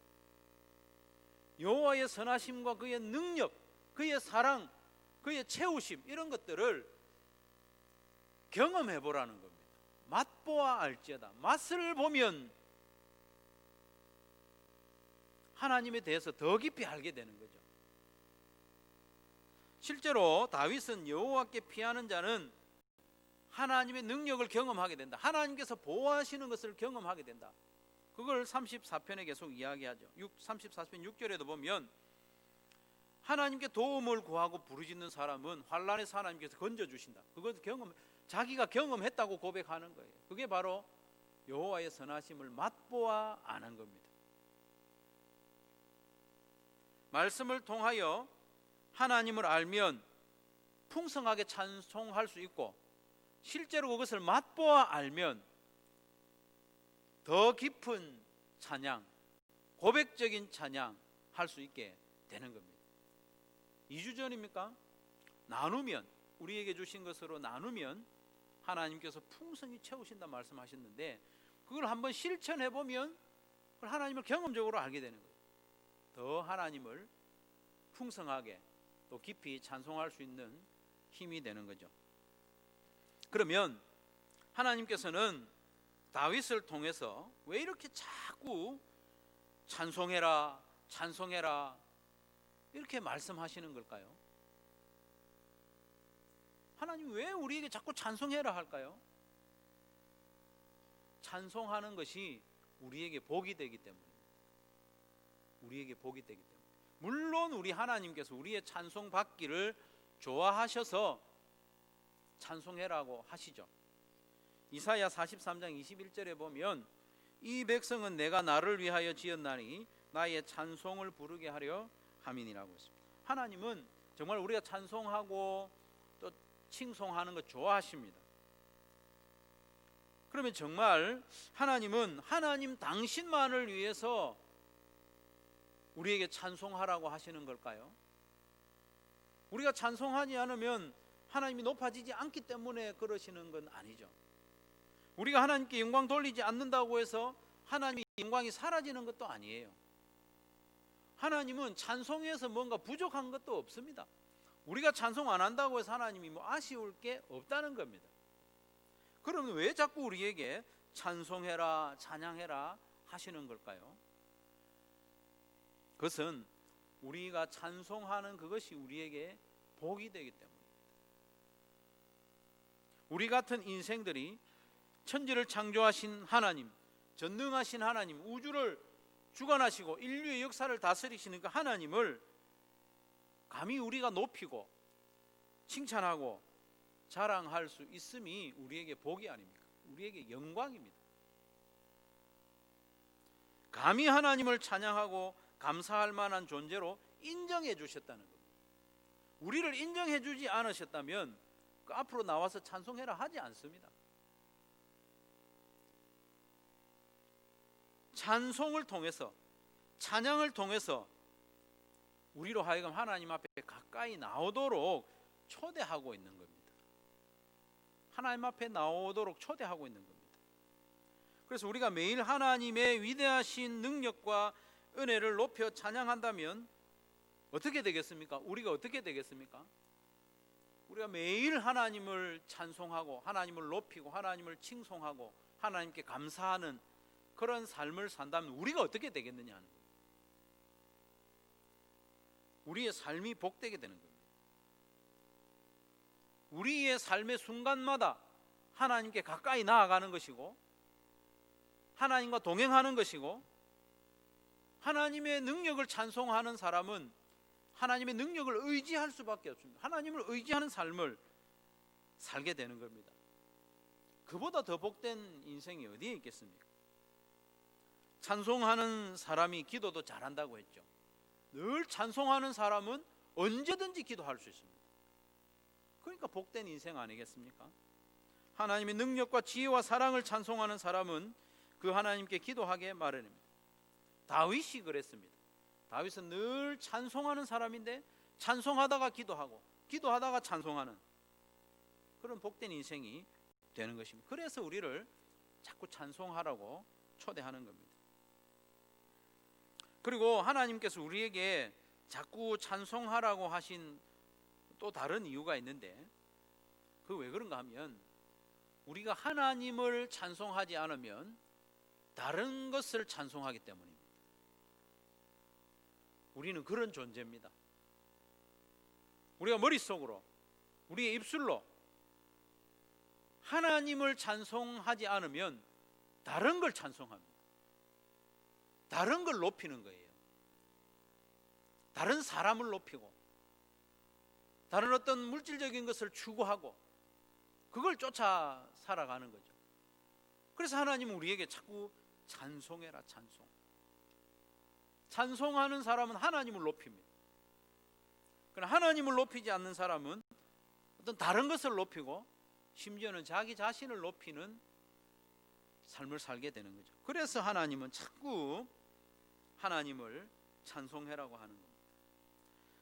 여호와의 선하심과 그의 능력, 그의 사랑, 그의 채우심, 이런 것들을 경험해 보라는 겁니다. 맛보아 알지어다. 맛을 보면 하나님에 대해서 더 깊이 알게 되는 거죠. 실제로 다윗은 여호와께 피하는 자는 하나님의 능력을 경험하게 된다. 하나님께서 보호하시는 것을 경험하게 된다. 그걸 34편에 계속 이야기하죠. 34편 6절에도 보면 하나님께 도움을 구하고 부르짖는 사람은 환난에서 하나님께서 건져주신다. 그것을 자기가 경험했다고 고백하는 거예요. 그게 바로 여호와의 선하심을 맛보아 아는 겁니다. 말씀을 통하여 하나님을 알면 풍성하게 찬송할 수 있고, 실제로 그것을 맛보아 알면 더 깊은 찬양, 고백적인 찬양 할 수 있게 되는 겁니다. 2주 전입니까? 나누면, 우리에게 주신 것으로 나누면 하나님께서 풍성히 채우신다 말씀하셨는데, 그걸 한번 실천해 보면 하나님을 경험적으로 알게 되는 거예요. 더 하나님을 풍성하게 또 깊이 찬송할 수 있는 힘이 되는 거죠. 그러면 하나님께서는 다윗을 통해서 왜 이렇게 자꾸 찬송해라, 찬송해라 이렇게 말씀하시는 걸까요? 하나님 왜 우리에게 자꾸 찬송해라 할까요? 찬송하는 것이 우리에게 복이 되기 때문입니다. 우리에게 복이 되기 때문에. 물론 우리 하나님께서 우리의 찬송 받기를 좋아하셔서 찬송해라고 하시죠. 이사야 43장 21절에 보면 이 백성은 내가 나를 위하여 지었나니 나의 찬송을 부르게 하려 함이니라고 했습니다. 하나님은 정말 우리가 찬송하고 또 칭송하는 것 좋아하십니다. 그러면 정말 하나님은 하나님 당신만을 위해서 우리에게 찬송하라고 하시는 걸까요? 우리가 찬송하지 않으면 하나님이 높아지지 않기 때문에 그러시는 건 아니죠. 우리가 하나님께 영광 돌리지 않는다고 해서 하나님의 영광이 사라지는 것도 아니에요. 하나님은 찬송에서 뭔가 부족한 것도 없습니다. 우리가 찬송 안 한다고 해서 하나님이 뭐 아쉬울 게 없다는 겁니다. 그러면 왜 자꾸 우리에게 찬송해라, 찬양해라 하시는 걸까요? 그것은 우리가 찬송하는 그것이 우리에게 복이 되기 때문입니다. 우리 같은 인생들이 천지를 창조하신 하나님, 전능하신 하나님, 우주를 주관하시고 인류의 역사를 다스리시는 그 하나님을 감히 우리가 높이고 칭찬하고 자랑할 수 있음이 우리에게 복이 아닙니까? 우리에게 영광입니다. 감히 하나님을 찬양하고 감사할 만한 존재로 인정해 주셨다는 겁니다. 우리를 인정해 주지 않으셨다면 그 앞으로 나와서 찬송해라 하지 않습니다. 찬송을 통해서, 찬양을 통해서 우리로 하여금 하나님 앞에 가까이 나오도록 초대하고 있는 겁니다. 하나님 앞에 나오도록 초대하고 있는 겁니다. 그래서 우리가 매일 하나님의 위대하신 능력과 은혜를 높여 찬양한다면 어떻게 되겠습니까? 우리가 어떻게 되겠습니까? 우리가 매일 하나님을 찬송하고 하나님을 높이고 하나님을 칭송하고 하나님께 감사하는 그런 삶을 산다면 우리가 어떻게 되겠느냐 하는 거예요. 우리의 삶이 복되게 되는 겁니다. 우리의 삶의 순간마다 하나님께 가까이 나아가는 것이고 하나님과 동행하는 것이고, 하나님의 능력을 찬송하는 사람은 하나님의 능력을 의지할 수밖에 없습니다. 하나님을 의지하는 삶을 살게 되는 겁니다. 그보다 더 복된 인생이 어디에 있겠습니까? 찬송하는 사람이 기도도 잘한다고 했죠. 늘 찬송하는 사람은 언제든지 기도할 수 있습니다. 그러니까 복된 인생 아니겠습니까? 하나님의 능력과 지혜와 사랑을 찬송하는 사람은 그 하나님께 기도하게 마련입니다. 다윗이 그랬습니다. 다윗은 늘 찬송하는 사람인데 찬송하다가 기도하고 기도하다가 찬송하는 그런 복된 인생이 되는 것입니다. 그래서 우리를 자꾸 찬송하라고 초대하는 겁니다. 그리고 하나님께서 우리에게 자꾸 찬송하라고 하신 또 다른 이유가 있는데, 그 왜 그런가 하면 우리가 하나님을 찬송하지 않으면 다른 것을 찬송하기 때문입니다. 우리는 그런 존재입니다. 우리가 머릿속으로, 우리의 입술로 하나님을 찬송하지 않으면 다른 걸 찬송합니다. 다른 걸 높이는 거예요. 다른 사람을 높이고 다른 어떤 물질적인 것을 추구하고 그걸 쫓아 살아가는 거죠. 그래서 하나님은 우리에게 자꾸 찬송해라, 찬송. 찬송하는 사람은 하나님을 높입니다. 그러나 하나님을 높이지 않는 사람은 어떤 다른 것을 높이고 심지어는 자기 자신을 높이는 삶을 살게 되는 거죠. 그래서 하나님은 자꾸 하나님을 찬송해라고 하는 겁니다.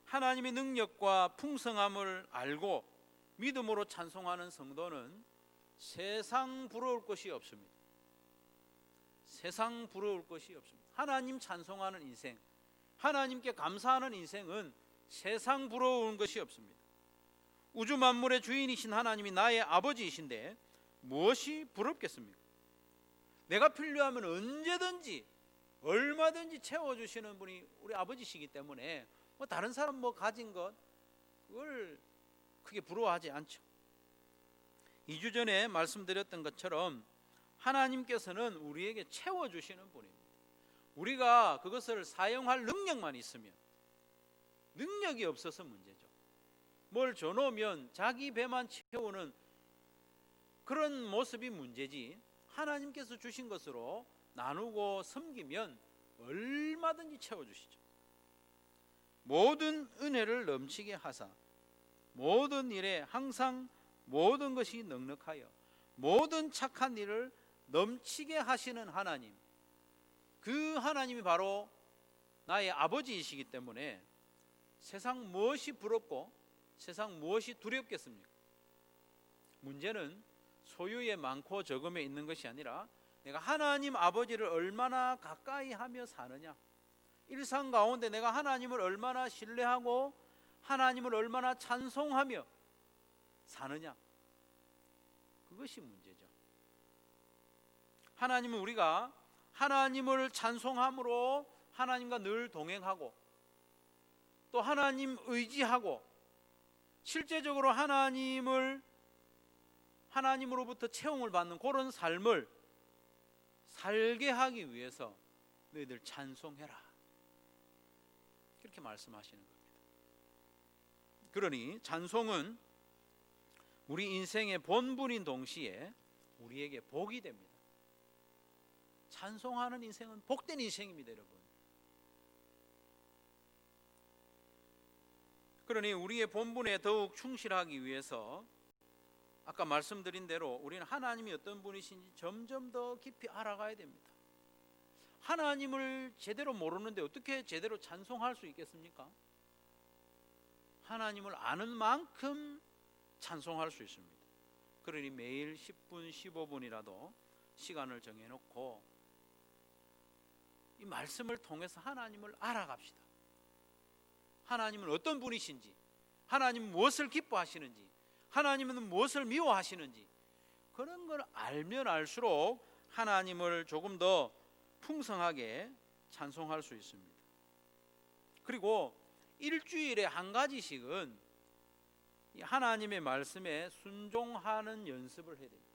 하나님의 능력과 풍성함을 알고 믿음으로 찬송하는 성도는 세상 부러울 것이 없습니다. 세상 부러울 것이 없습니다. 하나님 찬송하는 인생, 하나님께 감사하는 인생은 세상 부러운 것이 없습니다. 우주 만물의 주인이신 하나님이 나의 아버지이신데 무엇이 부럽겠습니까? 내가 필요하면 언제든지 얼마든지 채워주시는 분이 우리 아버지시기 때문에 다른 사람 가진 것 그걸 크게 부러워하지 않죠. 2주 전에 말씀드렸던 것처럼 하나님께서는 우리에게 채워주시는 분입니다. 우리가 그것을 사용할 능력만 있으면, 능력이 없어서 문제죠. 뭘 줘놓으면 자기 배만 채우는 그런 모습이 문제지, 하나님께서 주신 것으로 나누고 섬기면 얼마든지 채워주시죠. 모든 은혜를 넘치게 하사 모든 일에 항상 모든 것이 넉넉하여 모든 착한 일을 넘치게 하시는 하나님, 그 하나님이 바로 나의 아버지이시기 때문에 세상 무엇이 부럽고 세상 무엇이 두렵겠습니까? 문제는 소유의 많고 적음에 있는 것이 아니라 내가 하나님 아버지를 얼마나 가까이 하며 사느냐, 일상 가운데 내가 하나님을 얼마나 신뢰하고 하나님을 얼마나 찬송하며 사느냐, 그것이 문제죠. 하나님은 우리가 하나님을 찬송함으로 하나님과 늘 동행하고 또 하나님 의지하고 실제적으로 하나님으로부터 채용을 받는 그런 삶을 살게 하기 위해서 너희들 찬송해라, 그렇게 말씀하시는 겁니다. 그러니 찬송은 우리 인생의 본분인 동시에 우리에게 복이 됩니다. 찬송하는 인생은 복된 인생입니다, 여러분. 그러니 우리의 본분에 더욱 충실하기 위해서 아까 말씀드린 대로 우리는 하나님이 어떤 분이신지 점점 더 깊이 알아가야 됩니다. 하나님을 제대로 모르는데 어떻게 제대로 찬송할 수 있겠습니까? 하나님을 아는 만큼 찬송할 수 있습니다. 그러니 매일 10분, 15분이라도 시간을 정해놓고 이 말씀을 통해서 하나님을 알아갑시다. 하나님은 어떤 분이신지, 하나님은 무엇을 기뻐하시는지, 하나님은 무엇을 미워하시는지, 그런 걸 알면 알수록 하나님을 조금 더 풍성하게 찬송할 수 있습니다. 그리고 일주일에 한 가지씩은 하나님의 말씀에 순종하는 연습을 해야 됩니다.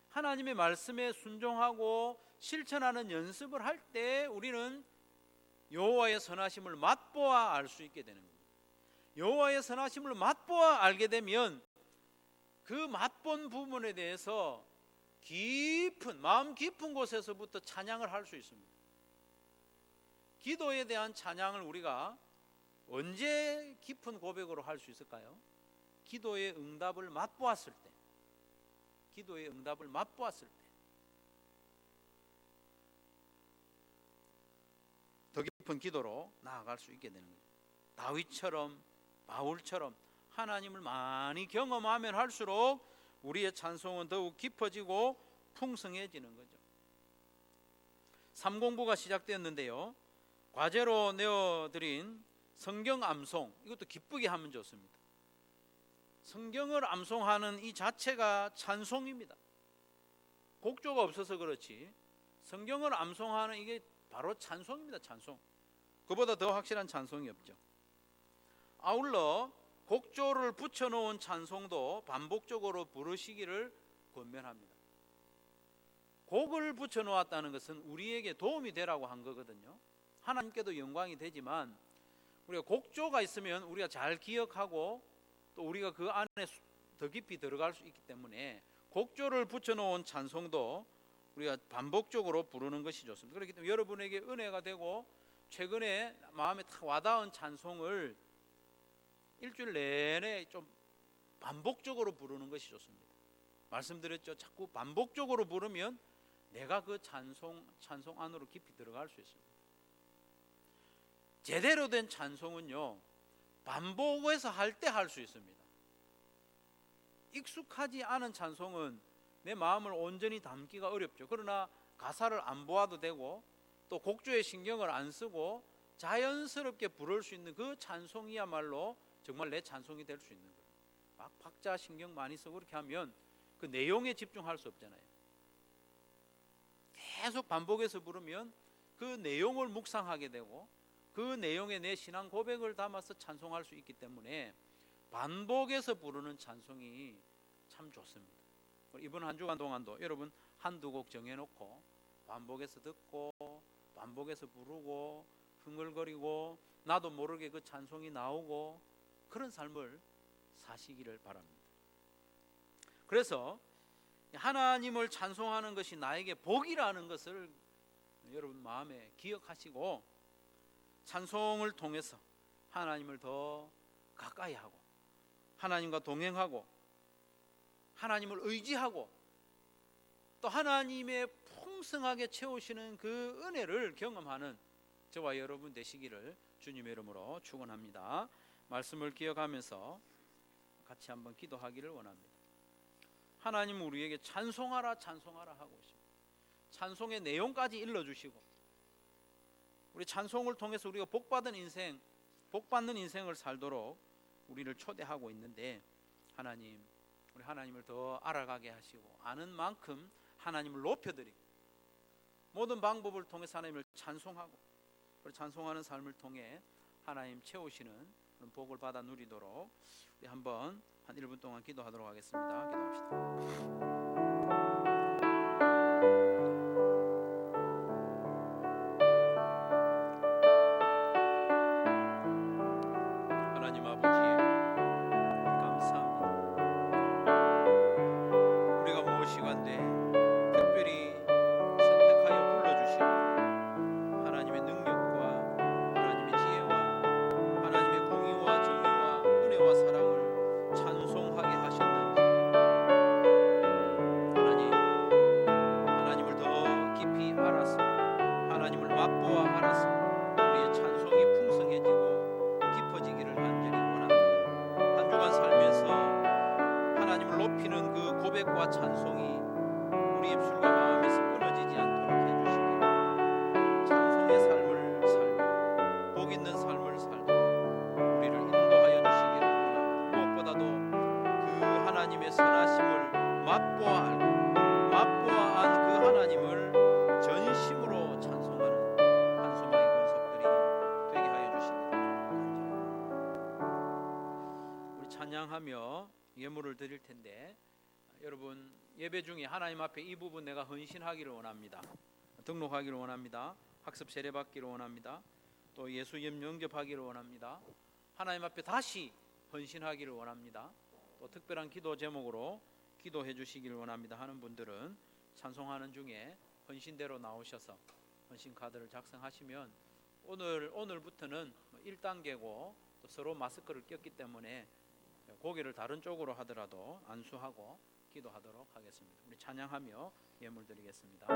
하나님의 말씀에 순종하고 실천하는 연습을 할 때 우리는 여호와의 선하심을 맛보아 알 수 있게 되는 겁니다. 여호와의 선하심을 맛보아 알게 되면 그 맛본 부분에 대해서 마음 깊은 곳에서부터 찬양을 할 수 있습니다. 기도에 대한 찬양을 우리가 언제 깊은 고백으로 할 수 있을까요? 기도의 응답을 맛보았을 때, 기도의 응답을 맛보았을 때 더 깊은 기도로 나아갈 수 있게 되는 거예요. 다윗처럼 바울처럼 하나님을 많이 경험하면 할수록 우리의 찬송은 더욱 깊어지고 풍성해지는 거죠. 3공부가 시작되었는데요, 과제로 내어드린 성경 암송, 이것도 기쁘게 하면 좋습니다. 성경을 암송하는 이 자체가 찬송입니다. 곡조가 없어서 그렇지 성경을 암송하는 이게 바로 찬송입니다. 찬송. 그보다 더 확실한 찬송이 없죠. 아울러 곡조를 붙여놓은 찬송도 반복적으로 부르시기를 권면합니다. 곡을 붙여놓았다는 것은 우리에게 도움이 되라고 한 거거든요. 하나님께도 영광이 되지만 우리가 곡조가 있으면 우리가 잘 기억하고 또 우리가 그 안에 더 깊이 들어갈 수 있기 때문에 곡조를 붙여놓은 찬송도 우리가 반복적으로 부르는 것이 좋습니다. 그렇기 때문에 여러분에게 은혜가 되고 최근에 마음에 탁 와닿은 찬송을 일주일 내내 좀 반복적으로 부르는 것이 좋습니다. 말씀드렸죠. 자꾸 반복적으로 부르면 내가 그 찬송 안으로 깊이 들어갈 수 있습니다. 제대로 된 찬송은요, 반복해서 할 때 할 수 있습니다. 익숙하지 않은 찬송은 내 마음을 온전히 담기가 어렵죠. 그러나 가사를 안 보아도 되고 또 곡조에 신경을 안 쓰고 자연스럽게 부를 수 있는 그 찬송이야말로 정말 내 찬송이 될 수 있는 거예요. 막 박자 신경 많이 쓰고 그렇게 하면 그 내용에 집중할 수 없잖아요. 계속 반복해서 부르면 그 내용을 묵상하게 되고 그 내용에 내 신앙 고백을 담아서 찬송할 수 있기 때문에 반복해서 부르는 찬송이 참 좋습니다. 이번 한 주간 동안도 여러분 한두 곡 정해놓고 반복해서 듣고 반복해서 부르고 흥얼거리고 나도 모르게 그 찬송이 나오고 그런 삶을 사시기를 바랍니다. 그래서 하나님을 찬송하는 것이 나에게 복이라는 것을 여러분 마음에 기억하시고 찬송을 통해서 하나님을 더 가까이 하고 하나님과 동행하고 하나님을 의지하고 또 하나님의 풍성하게 채우시는 그 은혜를 경험하는 저와 여러분 되시기를 주님의 이름으로 축원합니다. 말씀을 기억하면서 같이 한번 기도하기를 원합니다. 하나님 우리에게 찬송하라 찬송하라 하고 있습니다. 찬송의 내용까지 일러주시고 우리 찬송을 통해서 우리가 복받은 인생, 복받는 인생을 살도록 우리를 초대하고 있는데 하나님, 우리 하나님을 더 알아가게 하시고 아는 만큼 하나님을 높여드리고 모든 방법을 통해서 하나님을 찬송하고 우리 찬송하는 삶을 통해 하나님 채우시는 그런 복을 받아 누리도록 우리 한번 한 1분 동안 기도하도록 하겠습니다. 기도합시다. 하나님 아버지 감사합니다. 우리가 무엇이간데 특별히 선택하여 불러주시고 하나님의 능력과 하나님의 지혜와 하나님의 공의와 정의와 은혜와 사랑을 찬송하게 하셨는지 하나님을 더 깊이 알아서 하나님을 맛보아 알아서 우리의 찬송이 풍성해지고 깊어지기를 간절히 원합니다. 한 주간 살면서 하나님을 높이는 그 고백과 찬송이 우리 입술과 마음에서 끊어지지 않도록 해주시기를 찬송의 삶을 살고 복 있는 삶을 살도록 우리를 인도하여 주시기를 원합니다. 무엇보다도 그 하나님의 선하심을 맛보아 알고 맛보아 안 그 하나님을 전심으로 찬송하는 한소망의 권속들이 되게 하여 주시기를 감사합니다. 우리 찬양하며 예물을 드릴 텐데 여러분 예배 중에 하나님 앞에 이 부분 내가 헌신하기를 원합니다. 등록하기를 원합니다. 학습 세례 받기를 원합니다. 또 예수 영접하기를 원합니다. 하나님 앞에 다시 헌신하기를 원합니다. 또 특별한 기도 제목으로 기도해 주시기를 원합니다 하는 분들은 찬송하는 중에 헌신대로 나오셔서 헌신 카드를 작성하시면 오늘부터는 1단계고 또 서로 마스크를 꼈기 때문에 고개를 다른 쪽으로 하더라도 안수하고 기도하도록 하겠습니다. 우리 찬양하며 예물 드리겠습니다.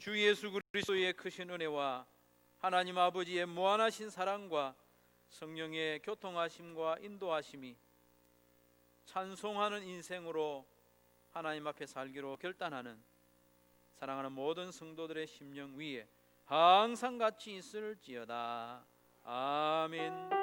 주 예수 그리스도의 크신 은혜와 하나님 아버지의 무한하신 사랑과 성령의 교통하심과 인도하심이 찬송하는 인생으로 하나님 앞에 살기로 결단하는 사랑하는 모든 성도들의 심령 위에 항상 같이 있을지어다. 아멘.